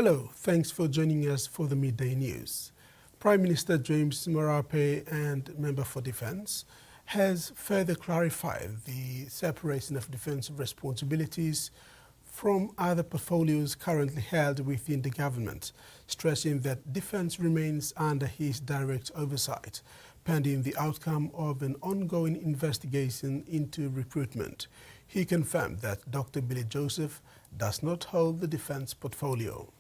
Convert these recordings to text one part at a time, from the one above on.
Hello, thanks for joining us for the Midday News. Prime Minister James Marape and Member for Defence has further clarified the separation of defence responsibilities from other portfolios currently held within the government, stressing that defence remains under his direct oversight, pending the outcome of an ongoing investigation into recruitment. He confirmed that Dr. Billy Joseph does not hold the defence portfolio.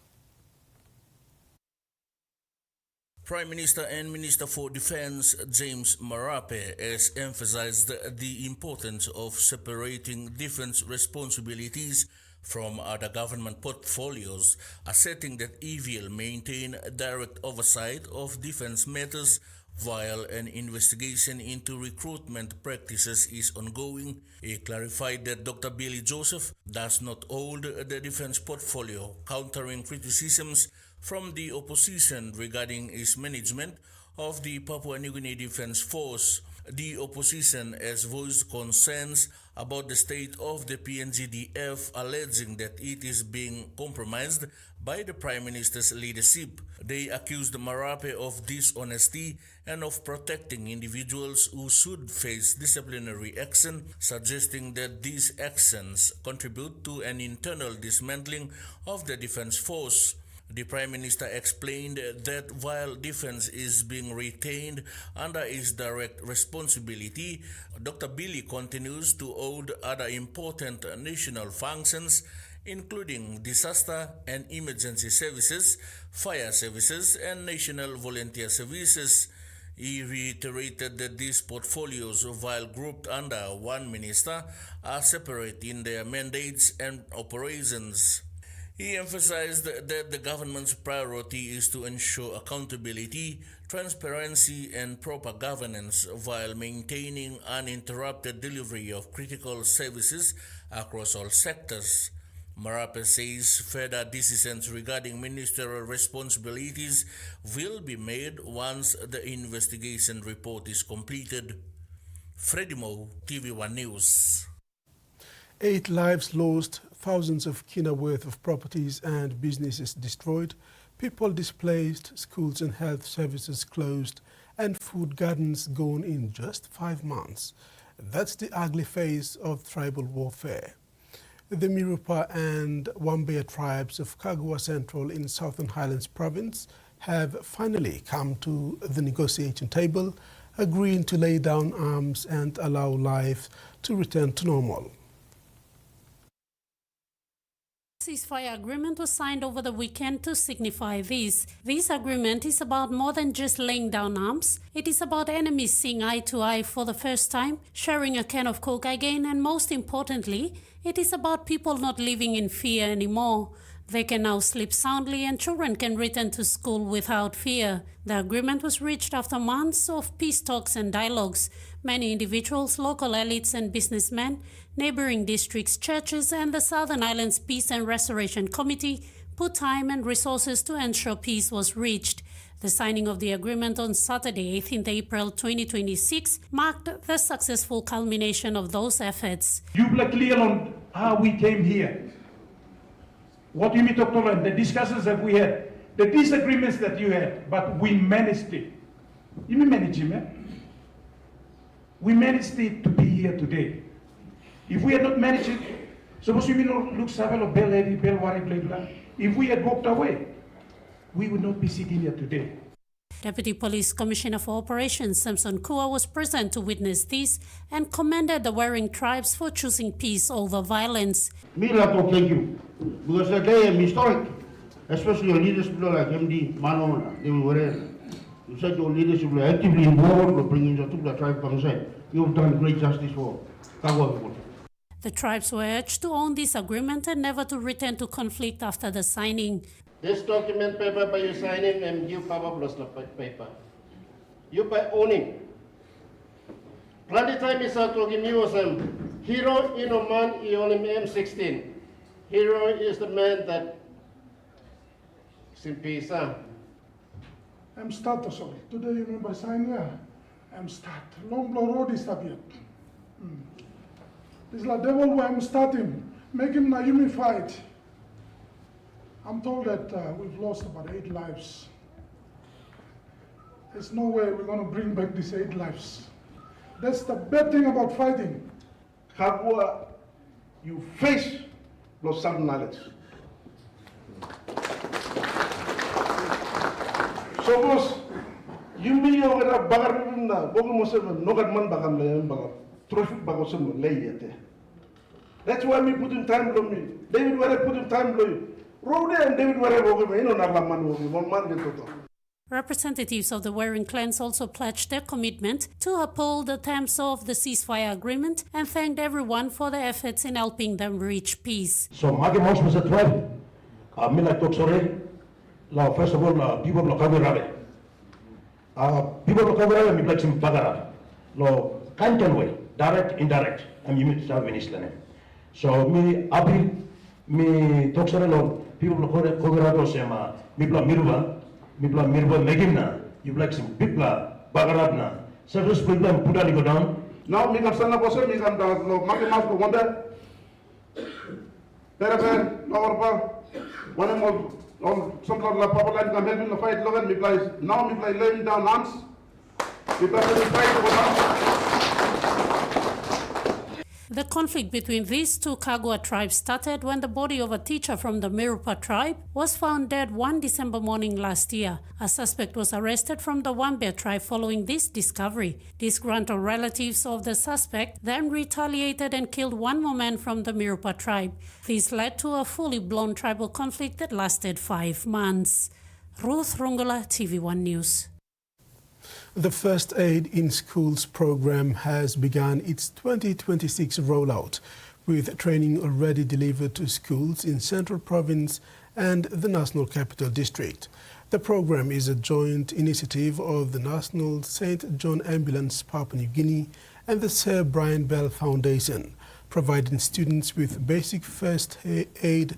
Prime Minister and Minister for Defence James Marape has emphasized the importance of separating defence responsibilities from other government portfolios, asserting that he will maintain direct oversight of defence matters while an investigation into recruitment practices is ongoing. He clarified that Dr. Billy Joseph does not hold the defence portfolio, countering criticisms from the opposition regarding his management of the Papua New Guinea Defence Force. The opposition has voiced concerns about the state of the PNGDF, alleging that it is being compromised by the Prime Minister's leadership. They accused Marape of dishonesty and of protecting individuals who should face disciplinary action, suggesting that these actions contribute to an internal dismantling of the Defence Force. The Prime Minister explained that while defence is being retained under his direct responsibility, Dr. Billy continues to hold other important national functions, including disaster and emergency services, fire services, and national volunteer services. He reiterated that these portfolios, while grouped under one minister, are separate in their mandates and operations. He emphasized that the government's priority is to ensure accountability, transparency, and proper governance while maintaining uninterrupted delivery of critical services across all sectors. Marape says further decisions regarding ministerial responsibilities will be made once the investigation report is completed. Freddie Mo, TV1 News. 8 lives lost, thousands of kina worth of properties and businesses destroyed, people displaced, schools and health services closed, and food gardens gone in just 5 months. That's the ugly face of tribal warfare. The Mirupa and Wambea tribes of Kagwa Central in Southern Highlands Province have finally come to the negotiating table, agreeing to lay down arms and allow life to return to normal. Ceasefire agreement was signed over the weekend to signify this. This agreement is about more than just laying down arms. It is about enemies seeing eye to eye for the first time, sharing a can of Coke again, and most importantly, it is about people not living in fear anymore. They can now sleep soundly and children can return to school without fear. The agreement was reached after months of peace talks and dialogues. Many individuals, local elites and businessmen, neighboring districts, churches and the Southern Islands Peace and Restoration Committee put time and resources to ensure peace was reached. The signing of the agreement on Saturday, 18th April 2026, marked the successful culmination of those efforts. You were clear on how we came here. What you mean, Dr. The discussions that we had, the disagreements that you had, but we managed it. You mean manage it, man? We managed it to be here today. If we had not managed it, suppose we look if we had walked away, we would not be sitting here today. Deputy Police Commissioner for Operations Samson Kua was present to witness this and commended the warring tribes for choosing peace over violence. Me like to thank you because the day is historic, especially your leadership like MD Mano, they were you said your leadership were actively involved with bringing the tribe alongside. You've done great justice for Kagwa people. The tribes were urged to own this agreement and never to return to conflict after the signing. This document paper by you signing and you Papa plus the paper. You by owning. Plenty time is out to give you some hero in a man, he only M16. Hero is the man that Simpisa. I'm start sorry. Today you remember sign here. I'm start. Long blow road is up yet. It's like devil where I'm starting. Make him na unified. I'm told that we've lost about 8 lives. There's no way we're going to bring back these 8 lives. That's the bad thing about fighting. Kagua, you face those some knowledge. So boss, you may know that bagar na bogo mo sa nogat man bagam la bagar traffic bago sa mo layete. That's why we put in time on me. David where put in time on you. Road and David where bogo me no na man bogo one man get to. Representatives of the warring clans also pledged their commitment to uphold the terms of the ceasefire agreement and thanked everyone for their efforts in helping them reach peace. So, magi most was a tribe. Me like doctorate. First of all, people of Honorary. People of Honorary, me like some bagara. Lo, can't way, direct, indirect. I'm you to have in name. So, me abi, me doctorate lo people of Honorary sema me bla mirwa. Mipla mirba megimna, you like some pipla, bagarabna. Several people and put go down. Now me come sana boss me come down no magi mas ko wonder. Teraper, no one more on some sort of papa line can help in the fight logan me place. Now me play laying down arms. We play the fight go down. The conflict between these two Kagua tribes started when the body of a teacher from the Mirupa tribe was found dead one December morning last year. A suspect was arrested from the Wambia tribe following this discovery. Disgruntled relatives of the suspect then retaliated and killed one more man from the Mirupa tribe. This led to a fully blown tribal conflict that lasted 5 months. Ruth Rungula, TV1 News. The First Aid in Schools program has begun its 2026 rollout, with training already delivered to schools in Central Province and the National Capital District. The program is a joint initiative of the National St. John Ambulance Papua New Guinea and the Sir Brian Bell Foundation, providing students with basic first aid,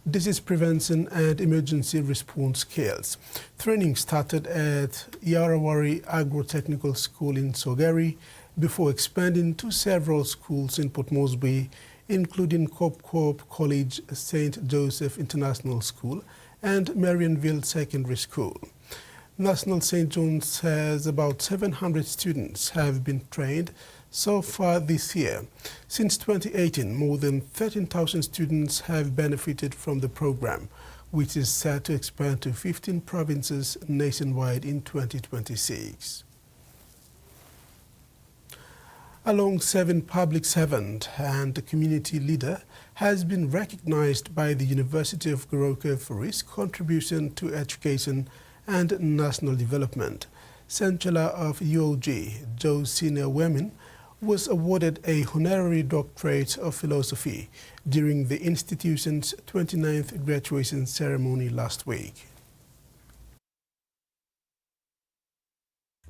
disease prevention and emergency response skills. Training started at Yarawari Agro-Technical School in Sogari before expanding to several schools in Port Moresby, including Cop College, St. Joseph International School and Marionville Secondary School. National St. John says about 700 students have been trained so far this year. Since 2018, more than 13,000 students have benefited from the program, which is set to expand to 15 provinces nationwide in 2026. A long-serving public servant and community leader has been recognized by the University of Goroka for his contribution to education and national development. Chancellor of UOG, Joe Senior Women, was awarded a honorary doctorate of philosophy during the institution's 29th graduation ceremony last week.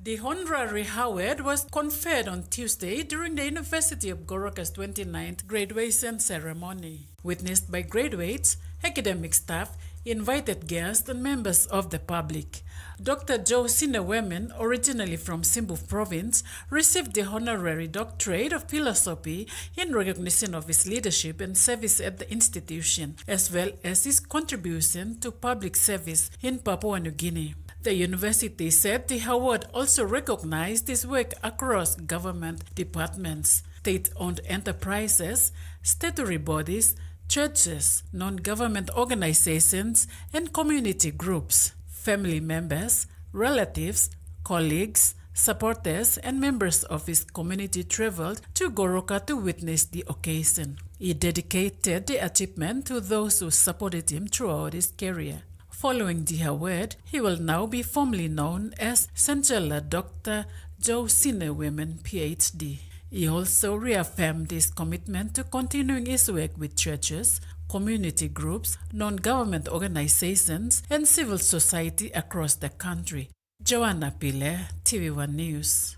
The honorary award was conferred on Tuesday during the University of Goroka's 29th graduation ceremony, witnessed by graduates, academic staff, invited guests, and members of the public. Dr. Joe Sinewemen, originally from Simbu Province, received the honorary doctorate of philosophy in recognition of his leadership and service at the institution, as well as his contribution to public service in Papua New Guinea. The university said the award also recognized his work across government departments, state-owned enterprises, statutory bodies, churches, non-government organizations, and community groups. Family members, relatives, colleagues, supporters, and members of his community traveled to Goroka to witness the occasion. He dedicated the achievement to those who supported him throughout his career. Following the award, he will now be formally known as Chancellor Dr. Joe Sinewemen, PhD. He also reaffirmed his commitment to continuing his work with churches, community groups, non-government organizations, and civil society across the country. Joanna Pile, TV1 News.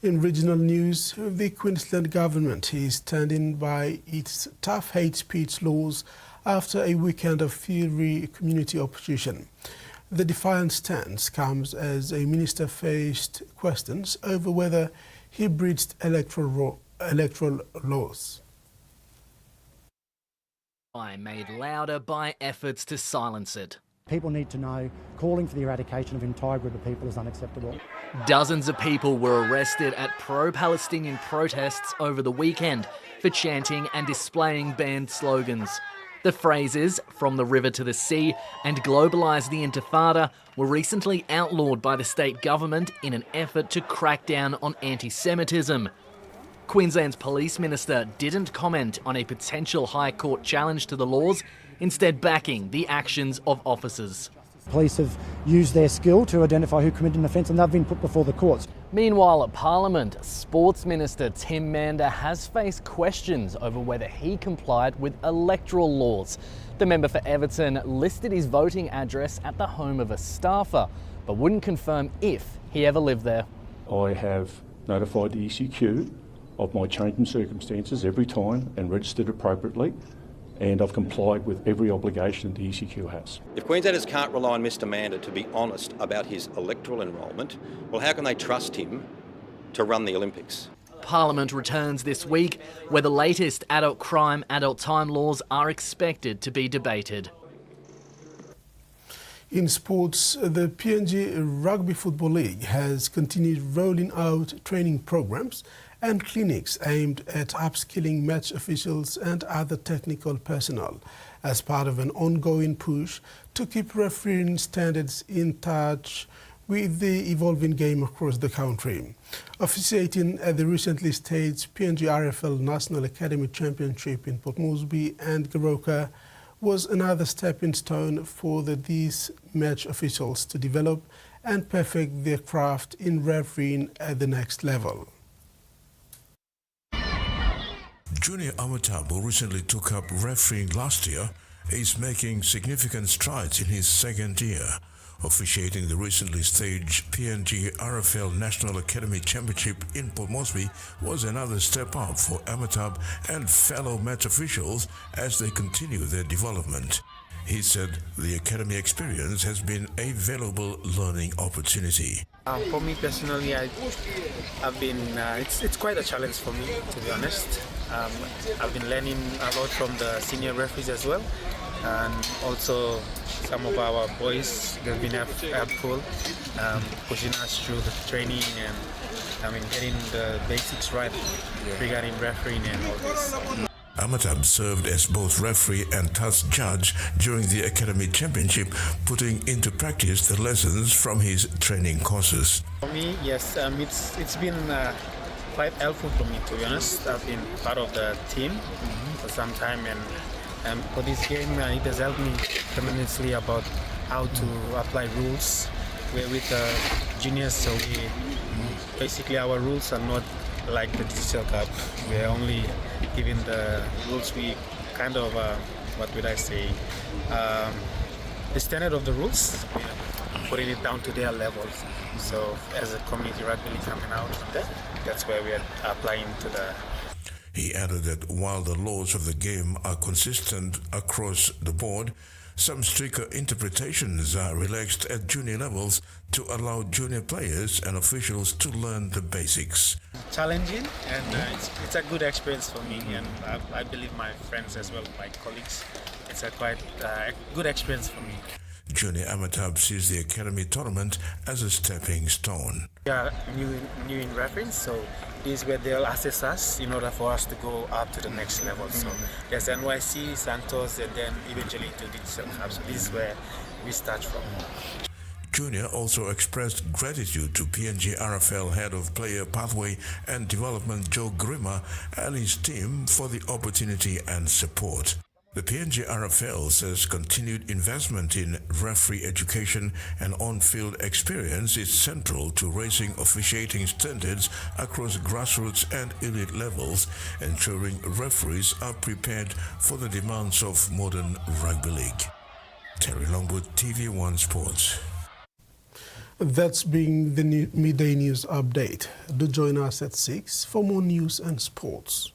In regional news, the Queensland government is standing by its tough hate speech laws after a weekend of fiery community opposition. The defiant stance comes as a minister faced questions over whether he breached electoral laws. Made louder by efforts to silence it. People need to know calling for the eradication of an entire group of people is unacceptable. Dozens of people were arrested at pro-Palestinian protests over the weekend for chanting and displaying banned slogans. The phrases, "from the river to the sea" and "globalise the intifada" were recently outlawed by the state government in an effort to crack down on anti-Semitism. Queensland's police minister didn't comment on a potential High Court challenge to the laws, instead backing the actions of officers. Police have used their skill to identify who committed an offence and they've been put before the courts. Meanwhile, at Parliament, Sports Minister Tim Mander has faced questions over whether he complied with electoral laws. The member for Everton listed his voting address at the home of a staffer, but wouldn't confirm if he ever lived there. I have notified the ECQ of my change in circumstances every time and registered appropriately, and I've complied with every obligation the ECQ has. If Queenslanders can't rely on Mr Mander to be honest about his electoral enrolment, well, how can they trust him to run the Olympics? Parliament returns this week, where the latest adult crime, adult time laws are expected to be debated. In sports, the PNG Rugby Football League has continued rolling out training programs and clinics aimed at upskilling match officials and other technical personnel as part of an ongoing push to keep refereeing standards in touch with the evolving game across the country. Officiating at the recently staged PNG RFL National Academy Championship in Port Moresby and Goroka was another stepping stone for these match officials to develop and perfect their craft in refereeing at the next level. Junior Amatab, who recently took up refereeing last year, is making significant strides in his second year. Officiating the recently staged PNG RFL National Academy Championship in Port Moresby was another step up for Amatab and fellow match officials as they continue their development. He said the academy experience has been a valuable learning opportunity. For me personally, I've been. It's quite a challenge for me, to be honest. I've been learning a lot from the senior referees as well, and also some of our boys. They've been helpful, pushing us through the training and getting the basics right regarding refereeing and all this. Amatab served as both referee and task judge during the Academy Championship, putting into practice the lessons from his training courses. For me, yes, it's been quite helpful for me, to be honest. I've been part of the team for some time, and for this game, it has helped me tremendously about how to apply rules. We're with juniors, so basically our rules are not like the digital cup. We're only given the rules. We kind of, what would I say, the standard of the rules, putting it down to their levels. So as a community rugby league coming out from that, that's where we are applying to the. He added that while the laws of the game are consistent across the board, some stricter interpretations are relaxed at junior levels to allow junior players and officials to learn the basics. Challenging, and it's a good experience for me, and I believe my friends as well, my colleagues. It's a quite good experience for me. Junior Amatab sees the Academy tournament as a stepping stone. We are new in reference, so this is where they'll assess us in order for us to go up to the next level. So there's NYC, Santos, and then eventually to Digital Cup. So this is where we start from. Junior also expressed gratitude to PNG RFL Head of Player Pathway and Development Joe Grima and his team for the opportunity and support. The PNG RFL says continued investment in referee education and on-field experience is central to raising officiating standards across grassroots and elite levels, ensuring referees are prepared for the demands of modern rugby league. Terry Longwood, TVWAN Sports. That's been the Midday News Update. Do join us at 6 for more news and sports.